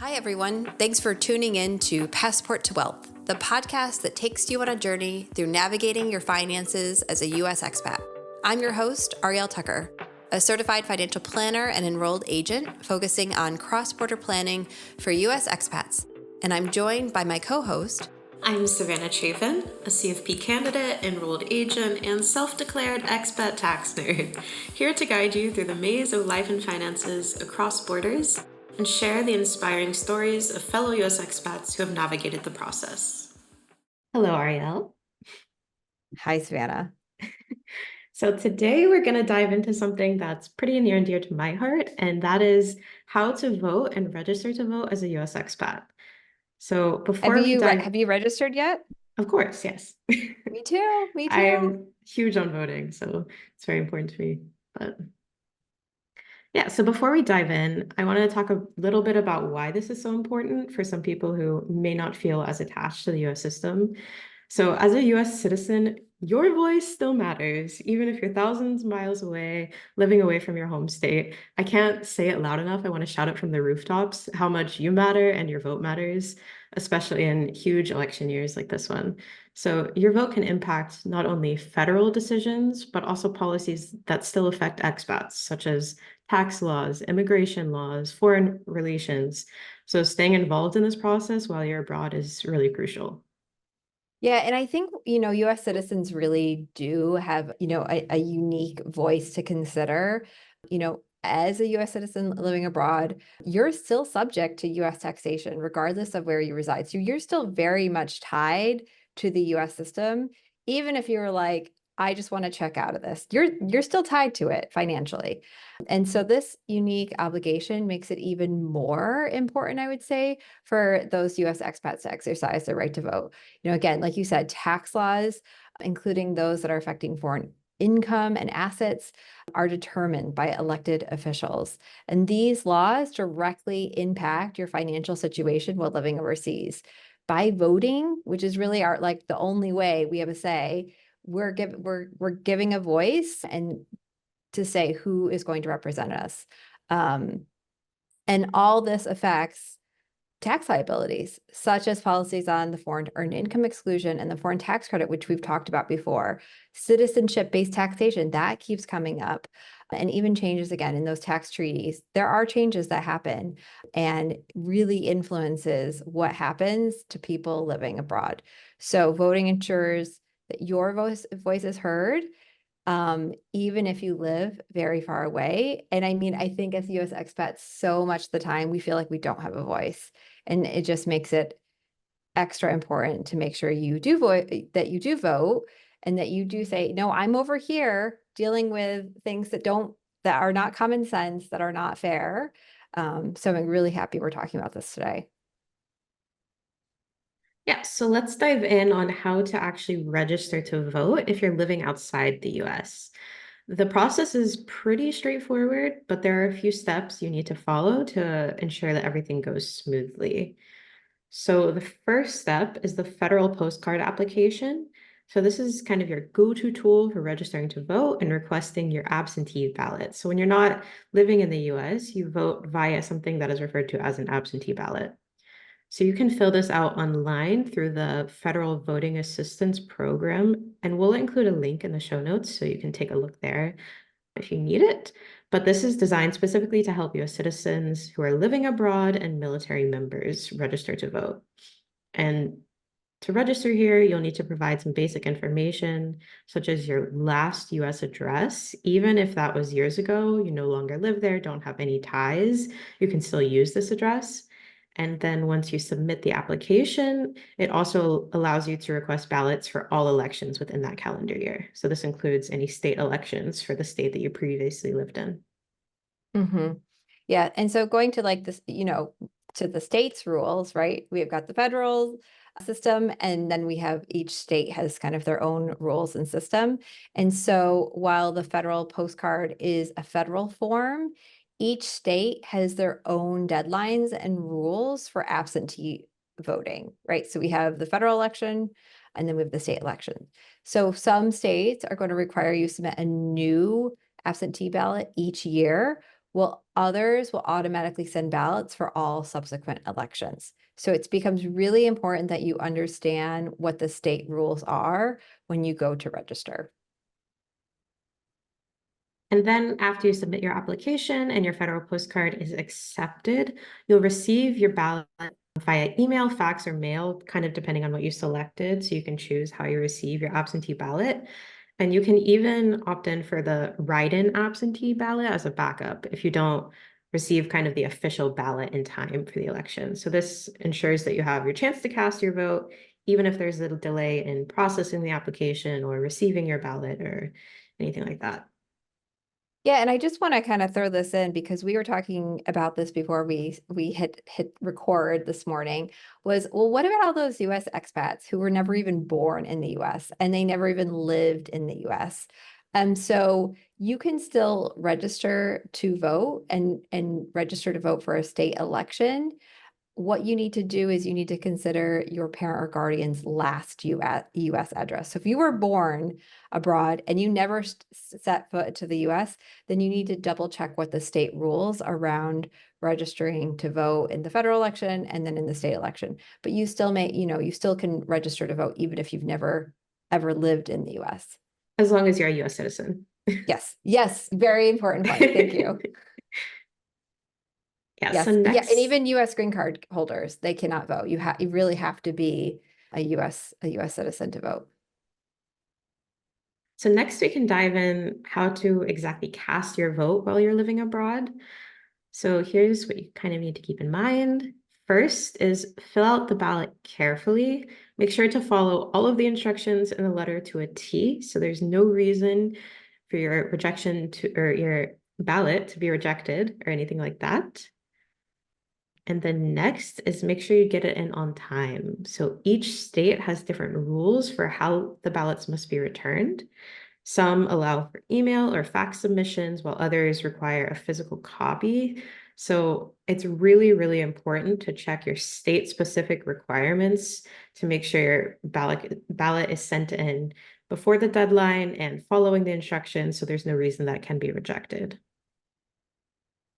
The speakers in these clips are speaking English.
Hi, everyone. Thanks for tuning in to Passport to Wealth, the podcast that takes you on a journey through navigating your finances as a U.S. expat. I'm your host, Arielle Tucker, a certified financial planner and enrolled agent focusing on cross-border planning for U.S. expats. And I'm joined by my co-host. I'm Savannah Chafin, a CFP candidate, enrolled agent, and self-declared expat tax nerd, here to guide you through the maze of life and finances across borders and share the inspiring stories of fellow U.S. expats who have navigated the process. Hello, Arielle. Hi, Savannah. So today we're going to dive into something that's pretty near and dear to my heart, and that is how to vote and register to vote as a U.S. expat. So before Have you registered yet? Of course, yes. Me too. Me too. I'm huge on voting, so it's very important to me. But yeah, so before we dive in, I want to talk a little bit about why this is so important for some people who may not feel as attached to the US system. So as a US citizen, your voice still matters, even if you're thousands of miles away, living away from your home state. I can't say it loud enough. I want to shout it from the rooftops how much you matter and your vote matters, especially in huge election years like this one. So your vote can impact not only federal decisions, but also policies that still affect expats, such as tax laws, immigration laws, foreign relations. So staying involved in this process while you're abroad is really crucial. Yeah, and I think, US citizens really do have, a unique voice to consider. As a US citizen living abroad, you're still subject to US taxation, regardless of where you reside. So you're still very much tied to the US system, even if you're like, I just want to check out of this. You're still tied to it financially. And so this unique obligation makes it even more important, I would say, for those US expats to exercise their right to vote. Again, like you said, tax laws, including those that are affecting foreign income and assets, are determined by elected officials. And these laws directly impact your financial situation while living overseas. By voting, which is really the only way we have a say, we're giving a voice and to say who is going to represent us. And all this affects tax liabilities, such as policies on the foreign earned income exclusion and the foreign tax credit, which we've talked about before. Citizenship-based taxation, that keeps coming up, and even changes again in those tax treaties. There are changes that happen and really influences what happens to people living abroad. So voting ensures that your voice is heard, even if you live very far away. And I mean, I think as US expats, so much of the time we feel like we don't have a voice. And it just makes it extra important to make sure you do that you do vote, and that you do say, no, I'm over here dealing with things that are not common sense, that are not fair. So I'm really happy we're talking about this today. Yeah, so let's dive in on how to actually register to vote if you're living outside the US. The process is pretty straightforward, but there are a few steps you need to follow to ensure that everything goes smoothly. So the first step is the federal postcard application. So this is kind of your go-to tool for registering to vote and requesting your absentee ballot. So when you're not living in the US, you vote via something that is referred to as an absentee ballot. So you can fill this out online through the Federal Voting Assistance Program, and we'll include a link in the show notes so you can take a look there if you need it. But this is designed specifically to help US citizens who are living abroad and military members register to vote. And to register here, you'll need to provide some basic information, such as your last US address. Even if that was years ago, you no longer live there, don't have any ties, you can still use this address. And then once you submit the application, it also allows you to request ballots for all elections within that calendar year. So this includes any state elections for the state that you previously lived in. Mm-hmm. Yeah. And so going to like this, to the state's rules, right? We have got the federal system, and then we have each state has kind of their own rules and system. And so while the federal postcard is a federal form, each state has their own deadlines and rules for absentee voting, right? So we have the federal election, and then we have the state election. So some states are going to require you to submit a new absentee ballot each year, Well, others will automatically send ballots for all subsequent elections. So it becomes really important that you understand what the state rules are when you go to register. And then after you submit your application and your federal postcard is accepted, you'll receive your ballot via email, fax, or mail, kind of depending on what you selected. So you can choose how you receive your absentee ballot. And you can even opt in for the write-in absentee ballot as a backup if you don't receive kind of the official ballot in time for the election. So this ensures that you have your chance to cast your vote, even if there's a little delay in processing the application or receiving your ballot or anything like that. Yeah, and I just want to kind of throw this in because we were talking about this before we hit record this morning was, well, what about all those US expats who were never even born in the US and they never even lived in the US? So you can still register to vote and register to vote for a state election. What you need to do is you need to consider your parent or guardian's last US address. So if you were born abroad and you never set foot to the US, then you need to double check what the state rules around registering to vote in the federal election and then in the state election. But you still may, you still can register to vote even if you've never ever lived in the US. As long as you're a US citizen. Yes. Yes. Very important point. Thank you. Yeah, so Yes. Yeah. And next, even US green card holders, they cannot vote. You really have to be a US citizen to vote. so next, we can dive in how to exactly cast your vote while you're living abroad. So here's what you kind of need to keep in mind. First is fill out the ballot carefully. Make sure to follow all of the instructions in the letter to a T. So there's no reason for your rejection to, or your ballot to be rejected or anything like that. And then next is make sure you get it in on time. So each state has different rules for how the ballots must be returned. Some allow for email or fax submissions, while others require a physical copy. So it's really, really important to check your state-specific requirements to make sure your ballot is sent in before the deadline and following the instructions, so there's no reason that can be rejected.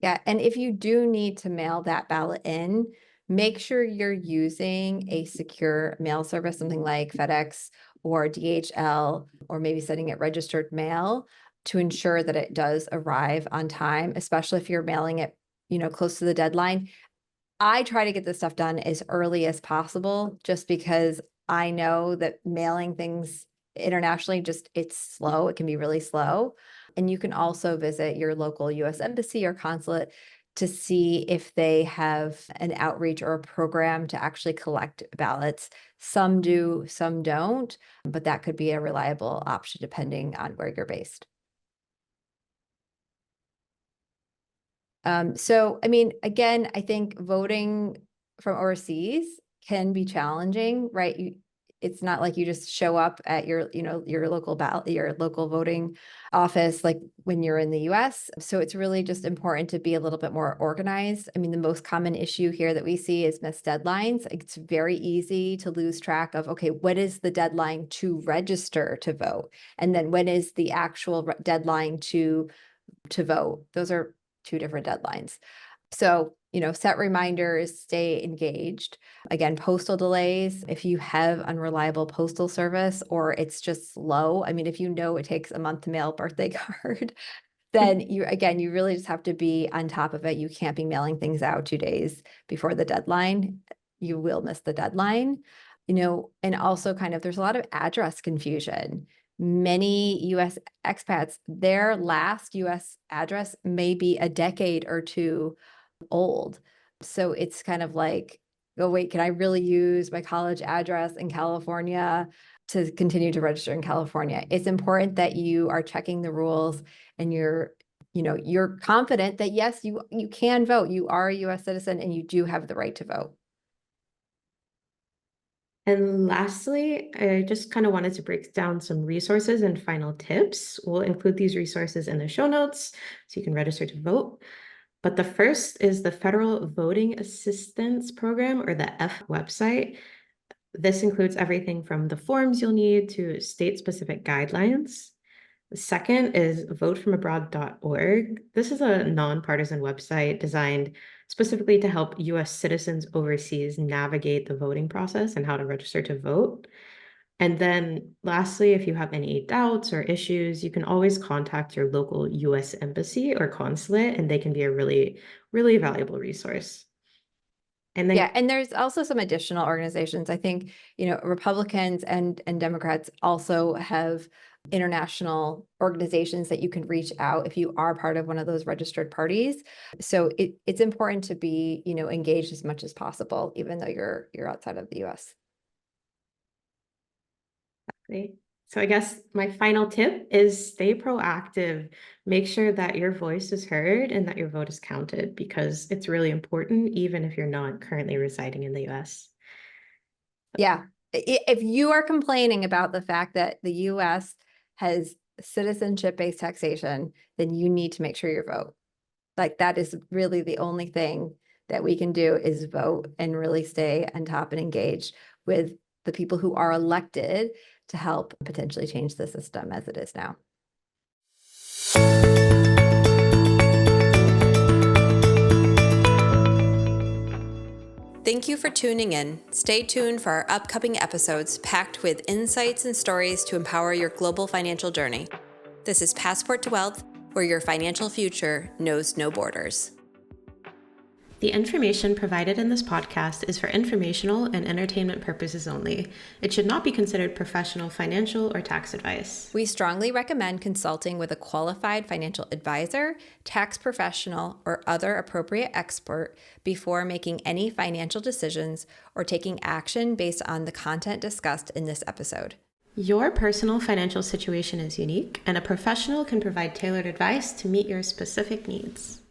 Yeah. And if you do need to mail that ballot in, make sure you're using a secure mail service, something like FedEx or DHL, or maybe sending it registered mail to ensure that it does arrive on time, especially if you're mailing it, close to the deadline. I try to get this stuff done as early as possible, just because I know that mailing things internationally, it's slow. It can be really slow. And you can also visit your local US embassy or consulate to see if they have an outreach or a program to actually collect ballots. Some do, some don't, but that could be a reliable option depending on where you're based. So, I mean, again, I think voting from overseas can be challenging, right? It's not like you just show up at your local ballot, your local voting office, like when you're in the US. So it's really just important to be a little bit more organized. I mean, the most common issue here that we see is missed deadlines. It's very easy to lose track of, okay, what is the deadline to register to vote? And then when is the actual deadline to vote? Those are two different deadlines. So, set reminders, stay engaged. Again, postal delays, if you have unreliable postal service or it's just slow, I mean, if it takes a month to mail a birthday card, then you really just have to be on top of it. You can't be mailing things out 2 days before the deadline. You will miss the deadline, and also kind of there's a lot of address confusion. Many US expats, their last US address may be a decade or two old. So it's kind of like, oh, wait, can I really use my college address in California to continue to register in California? It's important that you are checking the rules and you're confident that yes, you can vote. You are a US citizen and you do have the right to vote. And lastly, I just kind of wanted to break down some resources and final tips. We'll include these resources in the show notes so you can register to vote. But the first is the Federal Voting Assistance Program, or the F website. This includes everything from the forms you'll need to state-specific guidelines. Second is votefromabroad.org. This is a nonpartisan website designed specifically to help US citizens overseas navigate the voting process and how to register to vote. And then lastly, if you have any doubts or issues, you can always contact your local US embassy or consulate, and they can be a really, really valuable resource. And Yeah, then and there's also some additional organizations. I think, Republicans and Democrats also have international organizations that you can reach out if you are part of one of those registered parties. So it's important to be, engaged as much as possible, even though you're outside of the US. Great. So I guess my final tip is stay proactive. Make sure that your voice is heard and that your vote is counted because it's really important, even if you're not currently residing in the US. Yeah. If you are complaining about the fact that the US has citizenship-based taxation, then you need to make sure you vote. Like that is really the only thing that we can do is vote and really stay on top and engage with the people who are elected to help potentially change the system as it is now. Thank you for tuning in. Stay tuned for our upcoming episodes packed with insights and stories to empower your global financial journey. This is Passport to Wealth, where your financial future knows no borders. The information provided in this podcast is for informational and entertainment purposes only. It should not be considered professional, financial, or tax advice. We strongly recommend consulting with a qualified financial advisor, tax professional, or other appropriate expert before making any financial decisions or taking action based on the content discussed in this episode. Your personal financial situation is unique, and a professional can provide tailored advice to meet your specific needs.